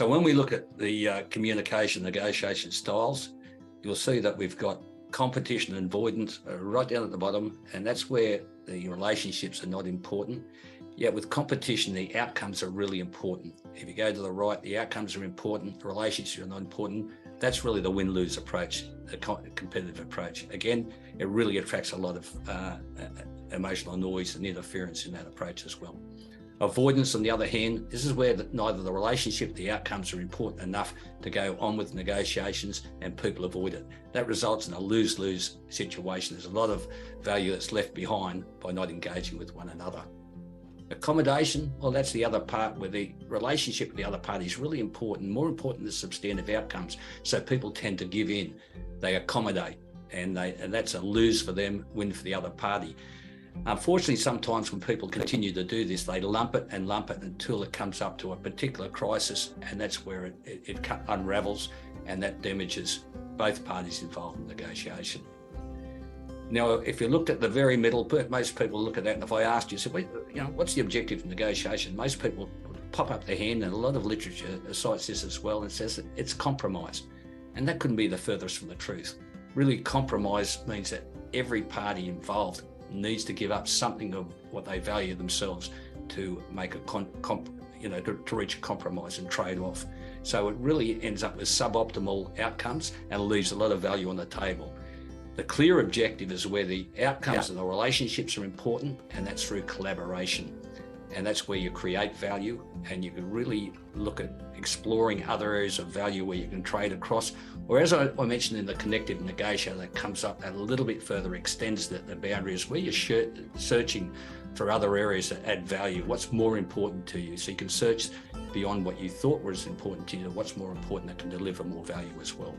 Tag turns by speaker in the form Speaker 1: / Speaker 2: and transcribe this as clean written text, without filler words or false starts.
Speaker 1: So when we look at the communication negotiation styles, you'll see that we've got competition and avoidance right down at the bottom, and that's where the relationships are not important. Yet with competition, the outcomes are really important. If you go to the right, the outcomes are important, the relationships are not important. That's really the win-lose approach, the competitive approach. Again, it really attracts a lot of emotional noise and interference in that approach as well. Avoidance, on the other hand, this is where neither the relationship, the outcomes are important enough to go on with negotiations, and people avoid it. That results in a lose-lose situation. There's a lot of value that's left behind by not engaging with one another. Accommodation, well, that's the other part where the relationship with the other party is really important, more important than substantive outcomes. So people tend to give in, they accommodate, and that's a lose for them, win for the other party. Unfortunately, sometimes when people continue to do this, they lump it until it comes up to a particular crisis, and that's where it unravels, and that damages both parties involved in negotiation. Now, if you looked at the very middle, most people look at that, and if I asked you, what's the objective of negotiation? Most people pop up their hand, and a lot of literature cites this as well, and says that it's compromise. And that couldn't be the furthest from the truth. Really, compromise means that every party involved needs to give up something of what they value themselves to make to reach a compromise and trade off. So it really ends up with suboptimal outcomes and leaves a lot of value on the table. The clear objective is where the outcomes and the relationships are important, and that's through collaboration. And that's where you create value, and you can really look at exploring other areas of value where you can trade across. Or as I mentioned in the connective negotiator, that comes up a little bit further, extends the boundaries where you're searching for other areas that add value. What's more important to you? So you can search beyond what you thought was important to you, what's more important that can deliver more value as well.